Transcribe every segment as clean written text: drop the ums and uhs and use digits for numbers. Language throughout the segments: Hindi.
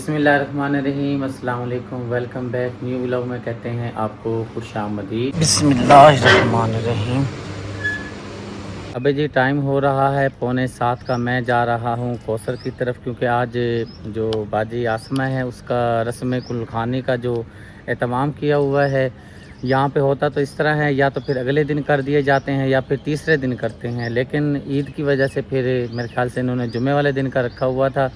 बिस्मिल्लाहिर्रहमानिर्रहीम, अस्सलाम वालेकुम, वेलकम बैक। न्यू व्लॉग में कहते हैं आपको खुशामदीद। बिस्मिल्लाहिर्रहमानिर्रहीम। अभी जी टाइम हो रहा है 6:45 का। मैं जा रहा हूँ कौसर की तरफ, क्योंकि आज जो बाजी आसमा है उसका रस्म कुल्खानी का जो एहतमाम किया हुआ है। यहाँ पे होता तो इस तरह है, या तो फिर अगले दिन कर दिए जाते हैं या फिर तीसरे दिन करते हैं, लेकिन ईद की वजह से फिर मेरे ख्याल से इन्होंने जुमे वाले दिन का रखा हुआ था।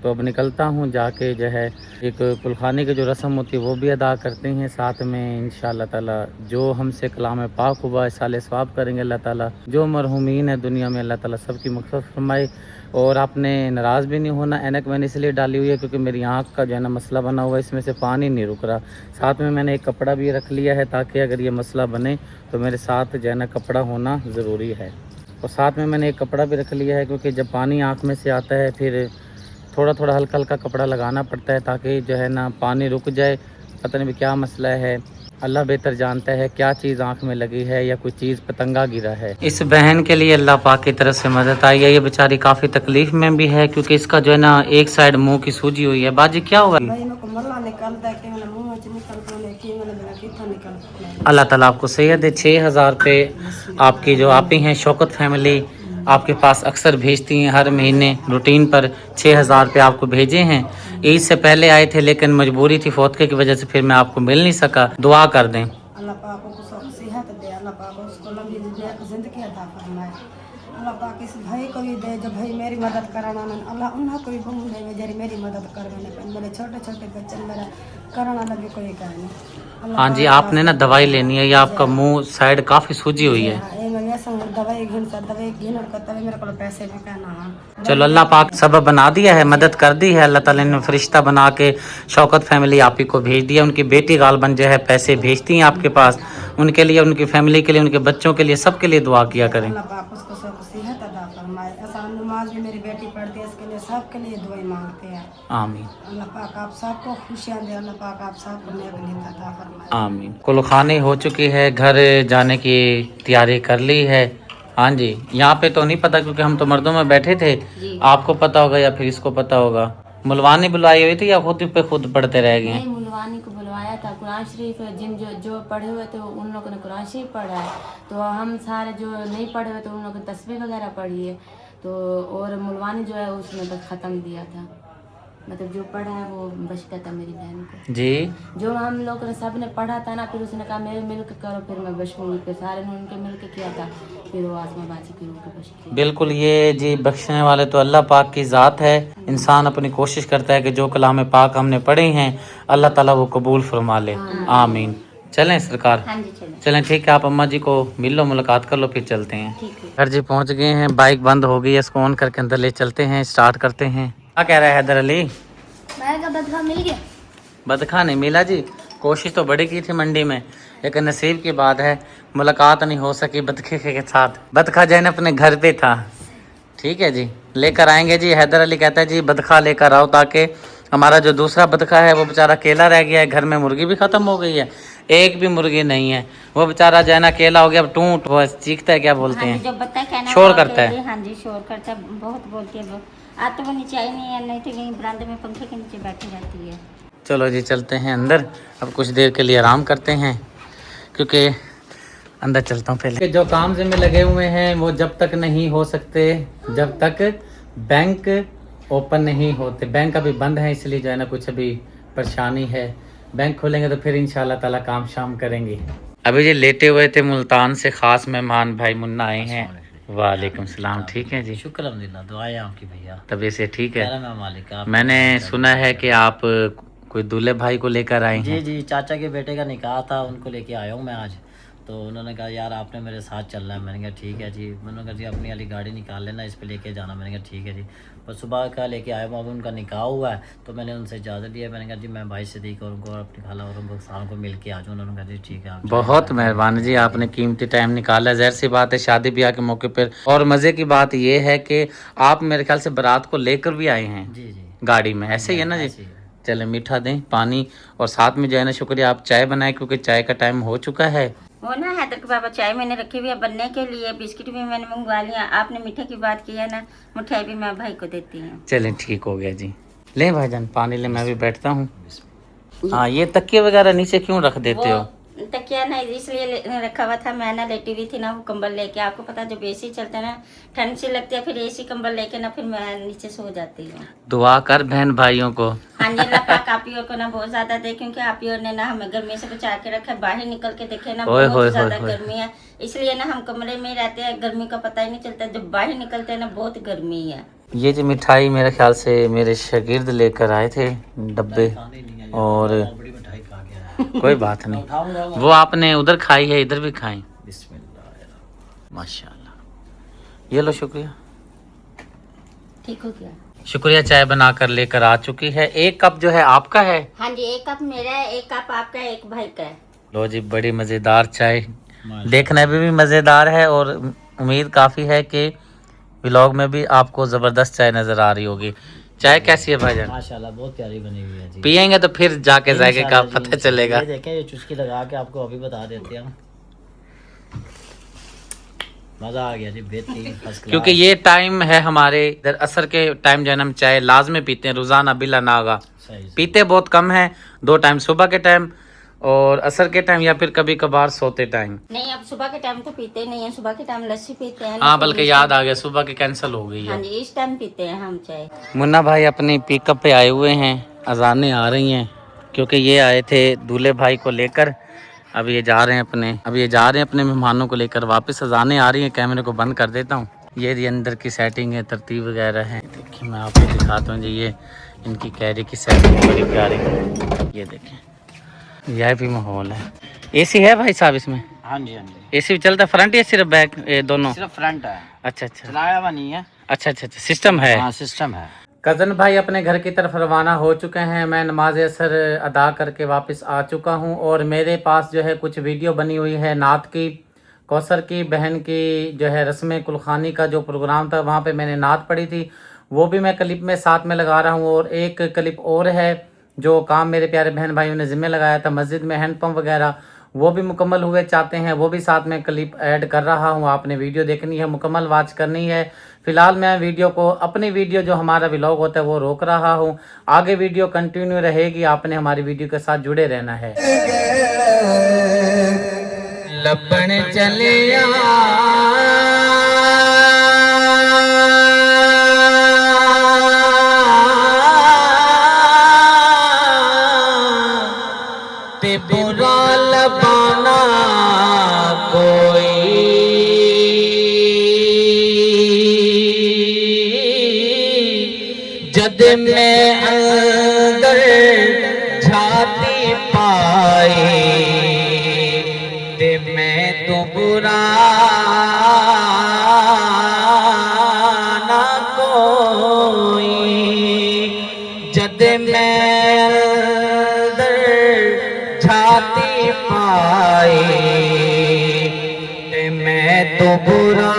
तो अब निकलता हूँ, जाके जो है एक कुल्खानी की जो रस्म होती है वो भी अदा करते हैं। साथ में इंशाअल्लाह ताला जो हमसे कलाम पाक हुआ है साले सवाब करेंगे। अल्लाह ताला जो मरहूमीन है दुनिया में, अल्लाह ताला सबकी मग़फ़िरत फरमाए। और आपने नाराज़ भी नहीं होना। ऐनक मैंने इसलिए डाली हुई है क्योंकि मेरी आँख का जो है ना मसला बना हुआ है, इसमें से पानी नहीं रुक रहा। साथ में मैंने एक कपड़ा भी रख लिया है ताकि अगर ये मसला बने तो मेरे साथ जो है ना कपड़ा होना ज़रूरी है। और साथ में मैंने एक कपड़ा भी रख लिया है क्योंकि जब पानी आँख में से आता है फिर थोड़ा थोड़ा हल्का हल्का कपड़ा लगाना पड़ता है ताकि जो है ना पानी रुक जाए। पता नहीं क्या मसला है, अल्लाह बेहतर जानता है क्या चीज़ आंख में लगी है या कोई चीज़ पतंगा गिरा है। इस बहन के लिए अल्लाह पाक की तरफ से मदद आई है। ये बेचारी काफ़ी तकलीफ में भी है क्योंकि इसका जो है ना एक साइड मुंह की सूजी हुई है। बाजी क्या हुआ? अल्लाह ताला आपको सेहत दे। 6,000 रुपये आपकी जो आप ही हैं शौकत फैमिली आपके पास अक्सर भेजती हैं, हर महीने रूटीन पर 6,000 रुपये आपको भेजे हैं। ईद से पहले आए थे लेकिन मजबूरी थी फौतके की वजह से, फिर मैं आपको मिल नहीं सका। दुआ कर दें अल्लाह पाक को सेहत दे, अल्लाह पाक उसको लंबी ज़िंदगी अता फरमाए। अल्लाह पाक इस भाई को भी दे जो भाई मेरी मदद कराना मन, अल्लाह उन्हें कोई बहू दे जरी मेरी मदद कर मेरे छोटे छोटे बच्चे मेरा कराना लगे कोई करे। हाँ जी, आपने ना दवाई लेनी है, या आपका मुंह साइड काफ़ी सूजी हुई है। चलो अल्लाह पाक सबब बना दिया है, मदद कर दी है अल्लाह ताला ने। फरिश्ता बना के शौकत फैमिली आप ही को भेज दिया। उनकी बेटी गालबन जो है पैसे भेजती हैं आपके पास। उनके लिए, उनकी फैमिली के लिए, उनके बच्चों के लिए, सबके लिए दुआ किया करें। नमाज भी मेरी बेटी पढ़ती है, इसके लिए सबके लिए दुआएं मांगते हैं। आमीन। अल्लाह पाक आप सबको खुशियां दे, अल्लाह पाक आप सबको नेक नेक अता फरमाए। आमीन। कुल्खानी हो चुकी है, घर जाने की तैयारी कर ली है। हाँ जी, यहाँ पे तो नहीं पता क्योंकि हम तो मर्दों में बैठे थे। आपको पता होगा या फिर इसको पता होगा। मुलवानी बुलाई हुई थी या खुद पे खुद पढ़ते रह गए? मुलवानी को बुलवाया था। कुरान शरीफ जिन जो पढ़े हुए थे उन लोगों ने कुरान शरीफ पढ़ा है, तो हम सारे जो नहीं पढ़े हुए थे उन लोगों ने तस्बीह वगैरह पढ़ी है। तो और मुलवानी जो है उसने बस ख़त्म दिया था, मतलब जो पढ़ा है वो बचता था मेरी बहन को जी। जो हम लोग ने सब ने पढ़ा था ना, फिर उसने कहा मेरे मिल के करो, फिर मैं बचूंगी। फिर सारे ने उनके मिल के किया था, फिर वो आसमा बाजी की रूह के बच। बिल्कुल, ये जी बख्शने वाले तो अल्लाह पाक की ज़ात है। इंसान अपनी कोशिश करता है कि जो कलाम पाक हमने पढ़े हैं अल्लाह ताला वो कबूल फरमा ले। आमीन। चलें सरकार? हाँ जी चलें ठीक है, आप अम्मा जी को मिल लो, मुलाकात कर लो, फिर चलते हैं। घर जी पहुंच गए हैं, बाइक बंद हो गई है, इसको ऑन करके अंदर ले चलते हैं, स्टार्ट करते हैं। क्या कह रहा है हैदर अली? बदखा मिल गया? बदखा नहीं मिला जी, कोशिश तो बड़ी की थी मंडी में, लेकिन नसीब की बात है मुलाकात नहीं हो सकी बदखे के साथ। बदखा जैन अपने घर पे था। ठीक है जी, लेकर आएंगे जी। हैदर अली कहता है जी बदखा लेकर आओ ताकि हमारा जो दूसरा बदखा है वो बेचारा अकेला रह गया है। घर में मुर्गी भी ख़त्म हो गई है, एक भी मुर्गी नहीं है। वो बेचारा जो है ना अकेला हो गया। अब टूट वो चीखता है, क्या बोलते हैं, जो बताया शोर करता है। हाँ जी शोर करता है, बहुत बोलती है। आज तो वो नीचे आई नहीं है, नहीं तो यहीं बरामदे में पंखे के नीचे बैठी रहती है। चलो जी चलते हैं अंदर, अब कुछ देर के लिए आराम करते हैं क्योंकि अंदर चलता हूँ। पहले जो काम से में लगे हुए हैं वो जब तक नहीं हो सकते जब तक बैंक ओपन नहीं होते। बैंक अभी बंद है, इसलिए जो है ना कुछ अभी परेशानी है। बैंक खोलेंगे तो फिर इंशाल्लाह ताला काम शाम करेंगे। अभी जी लेटे हुए थे, मुल्तान से खास मेहमान भाई मुन्ना आए हैं। वालेकुम सलाम। ठीक है जी, शुक्र अल्हम्दुलिल्लाह, दुआएं आपकी भैया। तबीयत से ठीक है? मालिक मैंने सुना है कि आप कोई दूल्हे भाई को लेकर आए हैं। जी, चाचा के बेटे का निकाह था, उनको लेके आया हूँ मैं आज। तो उन्होंने कहा यार आपने मेरे साथ चलना है। मैंने कहा ठीक है जी। उन्होंने कहा जी अपनी वाली गाड़ी निकाल लेना, इस पे लेके जाना। मैंने कहा ठीक है जी। और सुबह का लेके आया हूँ, अब उनका निकाह हुआ है तो मैंने उनसे इजाज़त लिया। मैंने कहा जी मैं भाई सिद्दीक और उनको और अपनी खाला और उनको शाम को मिल के आ जाऊँ। उन्होंने कहा जी ठीक है। आप बहुत मेहरबानी जी, आपने कीमती टाइम निकाला। ज़ाहिर सी बात है शादी ब्याह के मौके पर। और मज़े की बात ये है कि आप मेरे ख्याल से बारात को लेकर भी आए हैं। जी गाड़ी में, ऐसे ही है ना जी? चले मीठा दें, पानी, और साथ में जो है ना शुक्रिया आप चाय बनाए क्योंकि चाय का टाइम हो चुका है। वो ना हैदर के बाबा चाय मैंने रखी हुई है बनने के लिए, बिस्किट भी मैंने मंगवा लिया। आपने मीठे की बात की है ना, मिठाई भी मैं भाई को देती हूँ। चलें ठीक हो गया जी, ले भाईजान पानी ले, मैं भी बैठता हूँ। हाँ, ये तकिए वगैरह नीचे क्यों रख देते हो? तकिया नहीं इसलिए रखा हुआ था, मैं ना लेटी हुई थी ना, वो कंबल लेके, आपको पता जब एसी चलता है ना ठंड सी लगती है, फिर एसी कंबल लेके ना फिर मैं नीचे सो जाती हूँ। दुआ कर बहन भाइयों को। हाँ जी, अल्लाह पाक आप ही और को ना बहुत ज्यादा दे, क्योंकि आप ही और ने ना हमें गर्मी से बचा के रखा है। बाहर निकल के देखे ना ओए होए बहुत ज्यादा होए होए। गर्मी है, इसलिए ना हम कमरे में ही रहते हैं, गर्मी का पता ही नहीं चलता। जब बाहर निकलते हैं ना बहुत गर्मी है। ये जो मिठाई मेरे ख्याल से मेरे शागिर्द लेकर आए थे डब्बे, और बड़ी मिठाई खा गया। कोई बात नहीं, उठाऊंगा वो आपने उधर खाई है, इधर भी खाई। बिस्मिल्लाह। माशाल्लाह, ये लो, शुक्रिया। ठीक हो गया। शुक्रिया, चाय बना कर लेकर आ चुकी है। एक कप जो है आपका है? हाँ जी, एक कप मेरा है, एक कप आपका है, एक भाई का है। लो जी, बड़ी मज़ेदार चाय, देखने में भी मज़ेदार है, और उम्मीद काफ़ी है कि व्लॉग में भी आपको ज़बरदस्त चाय नज़र आ रही होगी। चाय कैसी है भाईजान? माशाल्लाह बहुत प्यारी बनी हुई है जी। पियेंगे तो फिर जाके जाके का इंशाल्लाह जी, पता चलेगा। ये देखें, ये चुस्की लगा के आपको अभी बता देते हैं। मजा आ गया जी, बेहतरीन फर्स्ट क्लास। क्योंकि ये टाइम है हमारे इधर असर के टाइम जो है ना, हम चाय लाजमी पीते हैं रोज़ाना बिला नागा। सही पीते बहुत कम है, 2 टाइम, सुबह के टाइम और असर के टाइम, या फिर कभी कभार सोते टाइम। नहीं, अब सुबह के टाइम तो पीते ही नहीं है, सुबह के टाइम लस्सी पीते हैं। हाँ, बल्कि याद आ गया, सुबह की कैंसिल हो गई हाँ है। जी, इस टाइम पीते हैं हम चाय। मुन्ना भाई अपनी पिकअप पे आए हुए हैं, अजानें आ रही हैं, क्योंकि ये आए थे दूल्हे भाई को लेकर। अब ये जा रहे हैं अपने मेहमानों को लेकर वापस। अजानें आ रही हैं, कैमरे को बंद कर देता हूँ। ये अंदर की सेटिंग है, तरतीब वगैरह है। देखिए मैं आपको दिखाता हूँ जी, ये इनकी कैरी की सेटिंग बड़ी प्यारी। ये देखें, VIP माहौल है। AC है भाई साहब इसमें? हाँ जी, हाँ जी। AC भी चलता, फ्रंट या सिर्फ बैक? ये दोनों? सिर्फ फ्रंट है, अच्छा अच्छा चलाया हुआ नहीं है। अच्छा, सिस्टम है। हाँ, सिस्टम है। कज़न भाई अपने घर की तरफ रवाना हो चुके हैं। मैं नमाज असर अदा करके वापस आ चुका हूं, और मेरे पास जो है कुछ वीडियो बनी हुई है नात की। कौसर की बहन की जो है रस्म कुलखानी का जो प्रोग्राम था, वहां पे मैंने नात पढ़ी थी, वो भी मैं क्लिप में साथ में लगा रहा हूं। और एक क्लिप और है जो काम मेरे प्यारे बहन भाइयों ने ज़िम्मे लगाया था, मस्जिद में हैंडपम्प वगैरह, वो भी मुकम्मल हुए चाहते हैं, वो भी साथ में क्लिप ऐड कर रहा हूँ। आपने वीडियो देखनी है, मुकम्मल वॉच करनी है। फिलहाल मैं वीडियो को, अपनी वीडियो जो हमारा व्लॉग होता है वो रोक रहा हूँ। आगे वीडियो कंटिन्यू रहेगी, आपने हमारी वीडियो के साथ जुड़े रहना है। लपन चलिया ते बुरा लबाना कोई, जद में अंदर झाती पाई, ते मैं तो बुरा ना कोई, जद मैं अंदर झाती पाई, ते मैं तो बुरा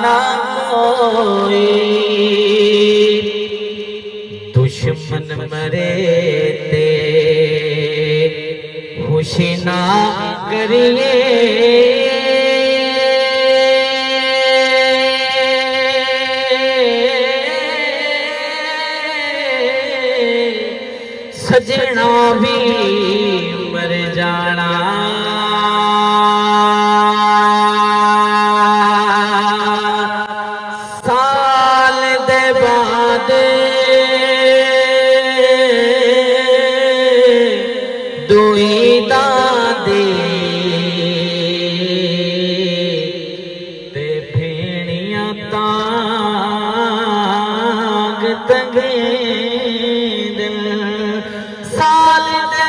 ना कोई। दुश्मन मरे ते खुशी ना करिए, सजना भी मर जाना, साल दे बाद दुई दादे ते भेड़ियां तांग तंगे दिल, साल दे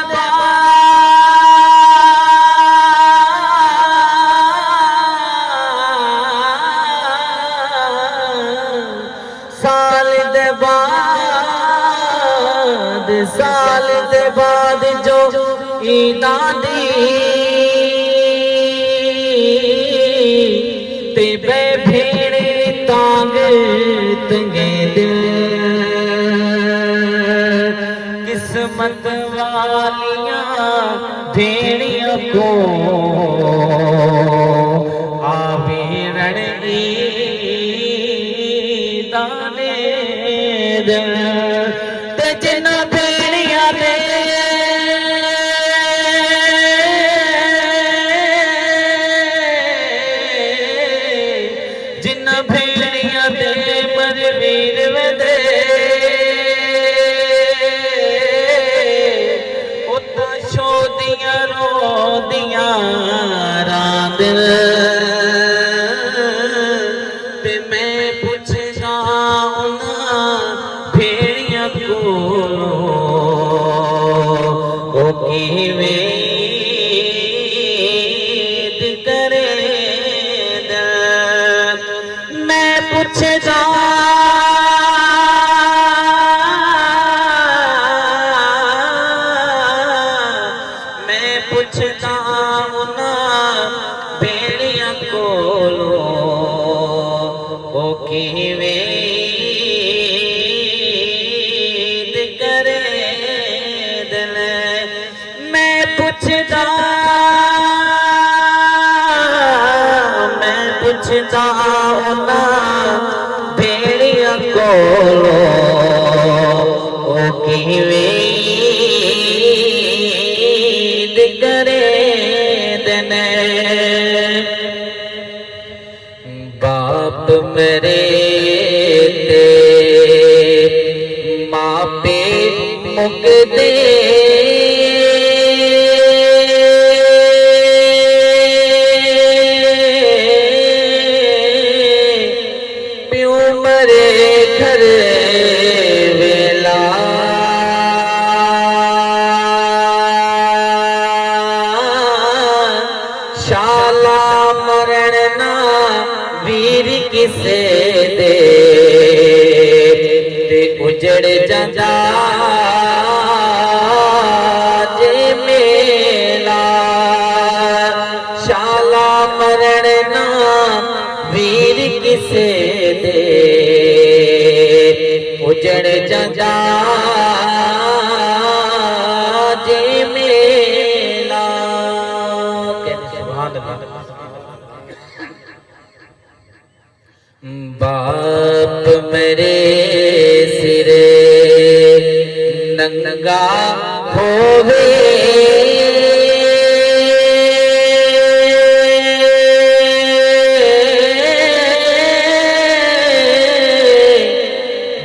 साल दे बाद जो ईदां दी ते बे भेड़ तांग तंगे दिल, किस्मत वालियां भेड़ियों को आवीरण ईदां ने दिल ते जिन्ना भेड़िया दे जिन्ना भेड़िया दे मर वीर वदे उता शोदियां रोदियां रात ते मैं पुछदा उन्हां भेड़ियां कोलों ओ किवें करे मैं पुछदा पुछदा उन्हां भेड़ियां कोलों ओ किवें करे दिल मैं पुछदा उन्हां भेड़ियां कोलों ओ किवें करे दिन बाप मेरे ते मापे मुकदे प्यो मरे घर वेला शाला मरण ना वीर किसे दे ते उजड़ जांदा जे मेला शाला मरण ना वीर किसे दे उजड़ जांदा जे मेला बाप मेरे सिरे नंगा होवे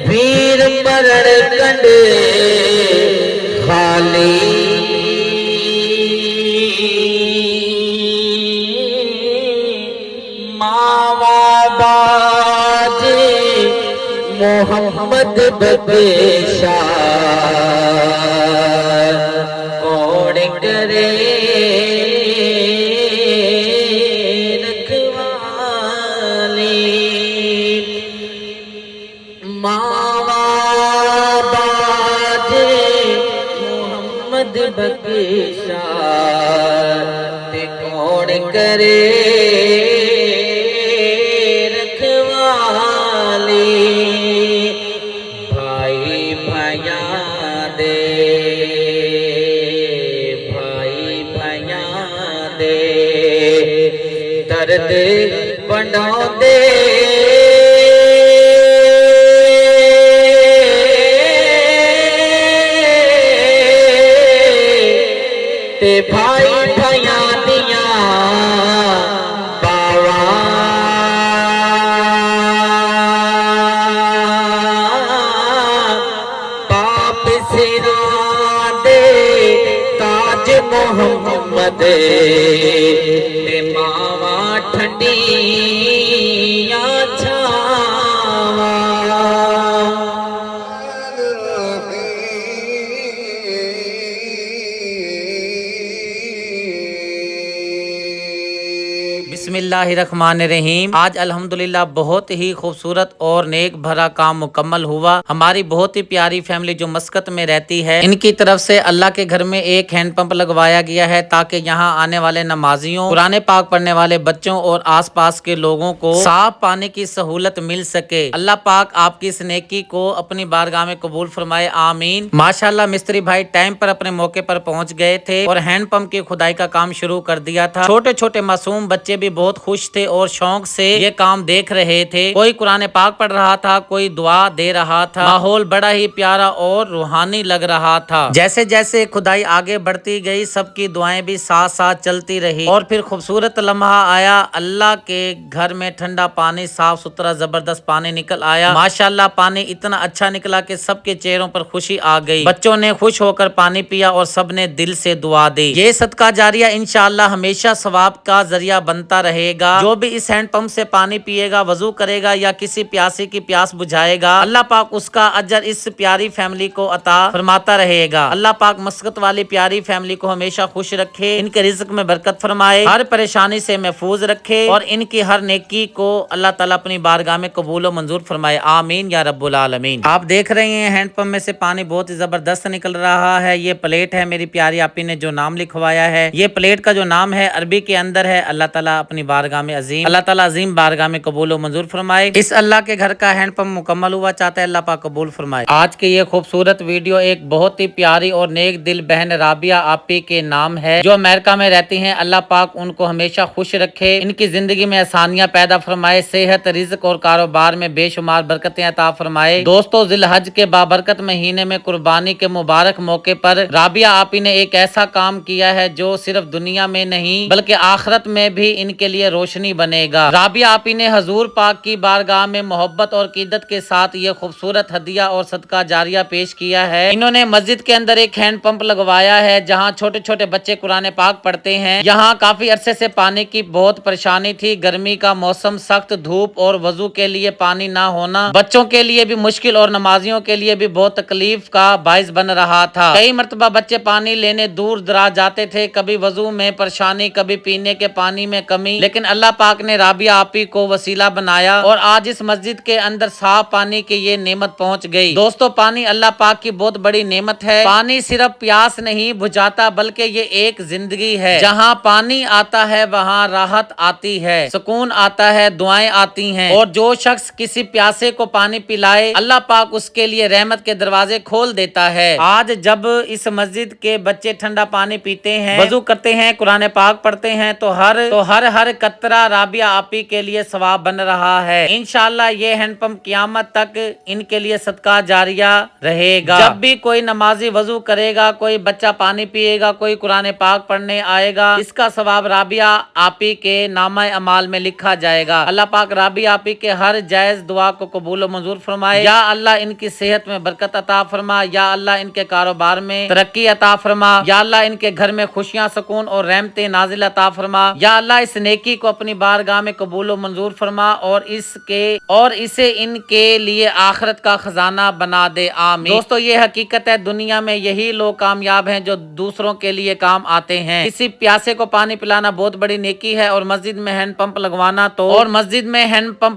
वीर मरण कंड खाली मोहम्मद बगेशा कौन करे रखवाली मावा बाजे मोहम्मद बगेशा ते कौन करे दर्द बनांदे ते भाई भाइयां दियां बावां पाप सिरां दे ताज मोहम्मद ते मावा ठंडियां छावां बिस्मिल्लाहिर्रहमानिर्रहीम। आज अल्हम्दुलिल्लाह बहुत ही खूबसूरत और नेक भरा काम मुकम्मल हुआ। हमारी बहुत ही प्यारी फैमिली जो मस्कत में रहती है, इनकी तरफ से अल्लाह के घर में एक हैंडपंप लगवाया गया है ताकि यहाँ आने वाले नमाजियों, कुरान पाक पढ़ने वाले बच्चों और आसपास के लोगों को साफ पानी की सहूलत मिल सके। अल्लाह पाक आपकी इस नेकी को अपनी बारगाह में कबूल फरमाए, आमीन। माशाल्लाह मिस्त्री भाई टाइम पर अपने मौके पर पहुँच गए थे और हैंडपंप की खुदाई का काम शुरू कर दिया था। छोटे छोटे मासूम बच्चे भी बहुत खुश थे और शौक से ये काम देख रहे थे। कोई कुरान पाक पढ़ रहा था, कोई दुआ दे रहा था। माहौल बड़ा ही प्यारा और रूहानी लग रहा था। जैसे जैसे खुदाई आगे बढ़ती गई, सबकी दुआएं भी साथ साथ चलती रही और फिर खूबसूरत लम्हा आया। अल्लाह के घर में ठंडा पानी, साफ सुथरा जबरदस्त पानी निकल आया। माशाल्लाह पानी इतना अच्छा निकला कि सबके चेहरों पर खुशी आ गई। बच्चों ने खुश होकर पानी पिया और सबने दिल से दुआ दी। ये सदका जारिया इंशाअल्लाह हमेशा सवाब का जरिया बनता रहेगा। जो भी इस हैंडपंप से पानी पिएगा, वजू करेगा या किसी प्यासी की प्यास बुझाएगा, अल्लाह पाक उसका अजर इस प्यारी फैमिली को अता फरमाता रहेगा। अल्लाह पाक मस्कत वाली प्यारी फैमिली को हमेशा खुश रखे, इनके रिज़्क में बरकत फरमाए, हर परेशानी से महफूज रखे और इनकी हर नेकी को अल्लाह ताला अपनी बारगाह में कबूल और मंजूर फरमाए। आमीन या रब्बुल आलमीन। आप देख रहे हैं हैंडपंप में से पानी बहुत ही जबरदस्त निकल रहा है। ये प्लेट है, मेरी प्यारी आपी ने जो नाम लिखवाया है, ये प्लेट का जो नाम है अरबी के अंदर है। अल्लाह ताला अपनी बारगाह में अजीम, अल्लाह ताला अजीम बारगाह में कबूल और मंजूर फरमाए। इस अल्लाह के घर का हैंडपंप मुकम्मल हुआ, चाहता है अल्लाह पाक कबूल फरमाए। आज की ये खूबसूरत वीडियो एक बहुत ही प्यारी और नेक दिल बहन राबिया आपी के नाम है, जो अमेरिका में रहती हैं। अल्लाह पाक उनको हमेशा खुश रखे, इनकी जिंदगी में आसानियां पैदा फरमाए, सेहत, रिज़्क और कारोबार में बेशुमार बरकतें अता फरमाए। दोस्तों, जिलहज के बाबरकत महीने में कुर्बानी के मुबारक मौके पर राबिया आपी ने एक ऐसा काम किया है जो सिर्फ दुनिया में नहीं बल्कि आखिरत में भी इनके लिए रोशनी बनेगा। राबिया आपी ने हजूर पाक की बारगाह में मोहब्बत और कीदत के साथ ये खूबसूरत हदिया और सदका जारिया पेश किया है। इन्होंने मस्जिद के अंदर एक हैंड पंप लगवाया है जहाँ छोटे छोटे बच्चे कुरान पाक पढ़ते हैं। यहाँ काफी अरसे से पानी की बहुत परेशानी थी। गर्मी का मौसम, सख्त धूप और वजू के लिए पानी ना होना बच्चों के लिए भी मुश्किल और नमाजियों के लिए भी बहुत तकलीफ का बाइस बन रहा था। कई मरतबा बच्चे पानी लेने दूर दराज जाते थे, कभी वजू में परेशानी, कभी पीने के पानी में कमी, लेकिन अल्लाह पाक ने राबिया आपी को वसीला बनाया और आज इस मस्जिद के अंदर साफ पानी की ये नेमत पहुंच गई। दोस्तों, पानी अल्लाह पाक की बहुत बड़ी नेमत है। पानी सिर्फ प्यास नहीं बुझाता बल्कि ये एक जिंदगी है। जहाँ पानी आता है वहाँ राहत आती है, सुकून आता है, दुआएं आती हैं और जो शख्स किसी प्यासे को पानी पिलाए अल्लाह पाक उसके लिए रहमत के दरवाजे खोल देता है। आज जब इस मस्जिद के बच्चे ठंडा पानी पीते हैं, वजू करते हैं, कुरान पाक पढ़ते हैं तो हर कतरा राबिया आपी के लिए सवाब बन रहा है। इंशाअल्लाह ये हैंडपंप क़यामत तक इनके लिए सदका जारिया रहेगा। जब भी कोई नमाजी वजू करेगा, कोई बच्चा पानी पिएगा, कोई कुरान पाक पढ़ने आएगा, इसका सवाब राबिया आपी के नामा अमाल में लिखा जाएगा। अल्लाह पाक राबिया आपी के हर जायज दुआ को कबूल और मंजूर फरमाए। या अल्लाह इनकी सेहत में बरकत अता फरमा, या अल्लाह इनके कारोबार में तरक्की अता फरमा, या अल्लाह इनके घर में खुशियां, सुकून और रहमतें नाजिल अता फरमा। या अल्लाह इस नेकी को अपनी बारगाह में कबूल और मंजूर फरमा और इसे इनके लिए आखिरत का खजाना बना दे। आमीन। दोस्तों, ये हकीकत है, दुनिया में यही लोग कामयाब हैं जो दूसरों के लिए काम आते हैं। किसी प्यासे को पानी पिलाना बहुत बड़ी नेकी है और मस्जिद में हैंड पंप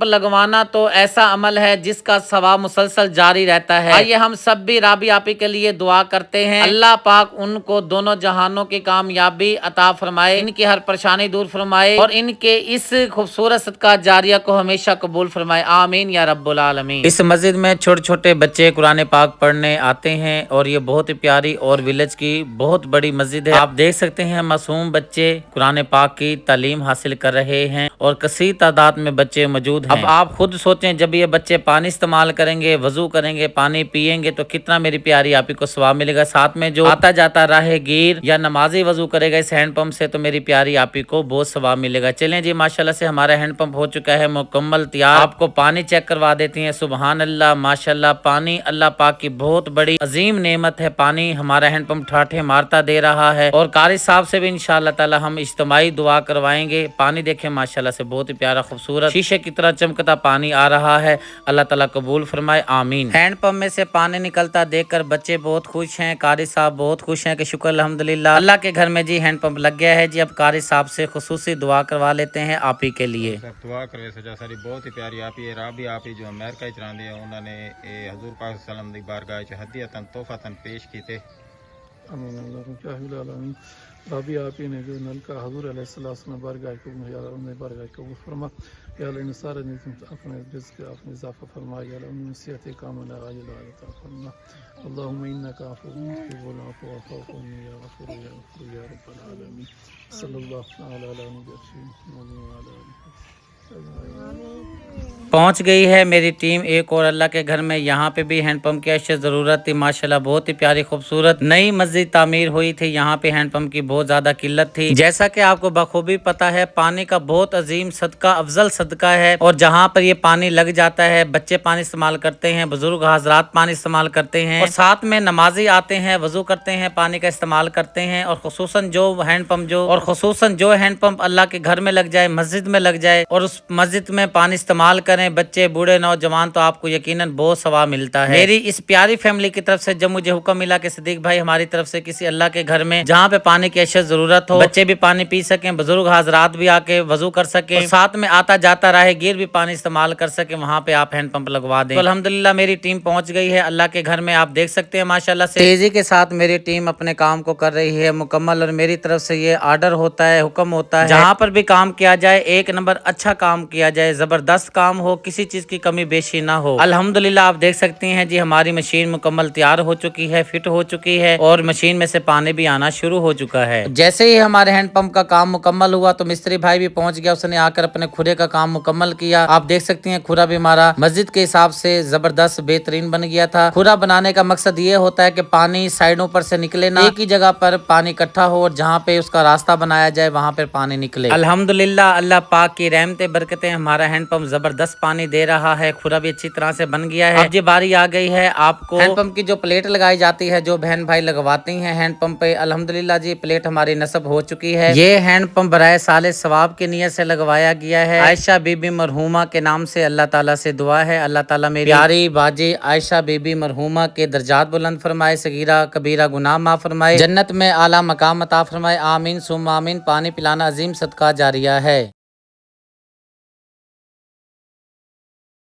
लगवाना तो ऐसा अमल है जिसका सवाब मुसलसल जारी रहता है। आइए हम सब भी राबिया आपी के लिए दुआ करते हैं। अल्लाह पाक उनको दोनों जहानों की कामयाबी अता फरमाए, इनकी हर परेशानी दूर फरमाए और इनके इस खूबसूरत सदका जारिया को हमेशा कबूल फरमाए। आमीन या रब्बुल आलमीन। इस मस्जिद में छोटे छोटे बच्चे कुरान पाक पढ़ने आते हैं और ये बहुत ही प्यारी और विलेज की बहुत बड़ी मस्जिद है। आप देख सकते हैं मासूम बच्चे कुरान पाक की तालीम हासिल कर रहे हैं और कसीर तादाद में बच्चे मौजूद हैं। अब आप खुद सोचें, जब ये बच्चे पानी इस्तेमाल करेंगे, वजू करेंगे, पानी पियेंगे तो कितना मेरी प्यारी आपी को सवाब मिलेगा। साथ में जो आता जाता राहगीर या नमाजी वजू करेगा इस हैंडपंप से तो मेरी प्यारी आपी को बहुत सवाब मिलेगा। चलें जी, माशाल्लाह से हमारा हैंडपंप हो चुका है मुकम्मल तैयार। आपको पानी चेक करवा देती हैं। सुबहान अल्लाह, माशाल्लाह। पानी अल्लाह पाक की बहुत बड़ी अजीम नेमत है। पानी हमारा हैंडपंप ठाठे मारता दे रहा है और कारी साहब से भी इंशाअल्लाह ताला हम इज्तिमाई दुआ करवाएंगे। पानी देखें माशाल्लाह से बहुत ही प्यारा खूबसूरत शीशे की तरह चमकता पानी आ रहा है। अल्लाह ताला कबूल फरमाए। आमीन। हैंडपंप में से पानी निकलता देखकर बच्चे बहुत खुश हैं, कारी साहब बहुत खुश हैं कि शुक्र अल्हम्दुलिल्लाह अल्लाह के घर में जी हैंडपंप लग गया है जी। अब कारी साहब से खुसूसी दुआ करवा लेते हैं आपी के लिए। दुआ करवे सजा सारी बहुत ही प्यारी आपी है। राबिया आपी जो अमेरिका च रहंदे उन्होंने हजूर पाक सल्लम दी बारगाह च हदियतन तोहफतन पेश कीते। आमीन अल्लाह आमीन। राबिया आपी ने जो नल का हजूर अलैहिस्सलाम बारगाह को बारगाह कबूल फरमा। या अल्लाह इन सारे ने तुम अपने रिज़्क़ अपने इजाफा फरमा, या अल्लाह उन्हें सेहत कामिला आजिल अता फरमा। अल्लाहुम्मा इन्नका अफ़ुव्वुन तुहिब्बुल अफ़्व फ़अफ़ु अन्नी या गफ़ूर या रब्बल आलमीन। सल्लल्लाहु अला नबी पहुंच गई है मेरी टीम एक और अल्लाह के घर में। यहाँ पे भी हैंडपंप की अशद ज़रूरत थी। माशाल्लाह बहुत ही प्यारी खूबसूरत नई मस्जिद तामीर हुई थी। यहाँ पे हैंडपंप की बहुत ज़्यादा किल्लत थी। जैसा कि आपको बखूबी पता है, पानी का बहुत अजीम सदका, अफजल सदका है। और जहाँ पर ये पानी लग जाता है, बच्चे पानी इस्तेमाल करते हैं, बुजुर्ग हजरात पानी इस्तेमाल करते हैं, और साथ में नमाजी आते हैं, वजू करते हैं, पानी का इस्तेमाल करते हैं। और खुसूसन जो हैंडपंप अल्लाह के घर में लग जाए, मस्जिद में लग जाए और उस मस्जिद में पानी इस्तेमाल करें, बच्चे बूढ़े नौजवान, तो आपको यकीनन बहुत सवाब मिलता है। मेरी इस प्यारी फैमिली की तरफ से जब मुझे हुक्म मिला कि सिद्दीक भाई हमारी तरफ से किसी अल्लाह के घर में जहाँ पे पानी की अशद जरूरत हो, बच्चे भी पानी पी सकें, बुजुर्ग हजरात भी आके वजू कर सके, साथ में आता जाता राहगीर भी पानी इस्तेमाल कर सके, वहाँ पे आप हैंडपंप लगवा दें। तो अल्हम्दुलिल्लाह मेरी टीम पहुंच गई है अल्लाह के घर में। आप देख सकते हैं माशाल्लाह से तेजी के साथ मेरी टीम अपने काम को कर रही है मुकम्मल। और मेरी तरफ से ये आर्डर होता है, हुक्म होता है, जहाँ पर भी काम किया जाए एक नंबर अच्छा काम किया जाए, जबरदस्त काम हो, किसी चीज की कमी बेशी ना हो। अल्हम्दुलिल्लाह आप देख सकते हैं जी हमारी मशीन मुकम्मल तैयार हो चुकी है, फिट हो चुकी है, और मशीन में से पानी भी आना शुरू हो चुका है। जैसे ही हमारे हैंडपंप का काम मुकम्मल हुआ तो मिस्त्री भाई भी पहुंच गया, उसने आकर अपने खुरे का काम मुकम्मल किया। आप देख सकते हैं खुरा भी हमारा मस्जिद के हिसाब से जबरदस्त बेहतरीन बन गया था। खुरा बनाने का मकसद ये होता है कि पानी साइडों पर से निकले ना, एक ही जगह पर पानी इकट्ठा हो और जहाँ पे उसका रास्ता बनाया जाए वहाँ पर पानी निकले। अल्हम्दुलिल्लाह अल्लाह पाक की रहमतें बरकतें, हमारा हैंडपंप जबरदस्त पानी दे रहा है, खुरा भी अच्छी तरह से बन गया है। अब ये बारी आ गई है आपको हैंडपंप की जो प्लेट लगाई जाती है, जो बहन भाई लगवाती हैं हैंडपंप पे। अल्हम्दुलिल्लाह जी प्लेट हमारी नस्ब हो चुकी है। ये हैंडपंप बराए साले सवाब की नियत से लगवाया गया है। आयशा बीबी मरहूमा के नाम से अल्लाह ताला से दुआ है, अल्लाह ताला मेरी प्यारी बाजी आयशा बीबी मरहूमा के दर्जात बुलंद फरमाए, सगीरा कबीरा गुनाह माफ फरमाए, जन्नत में आला मकाम अता फरमाए। आमीन सुम्मा आमीन। पानी पिलाना अजीम सदका जारिया है।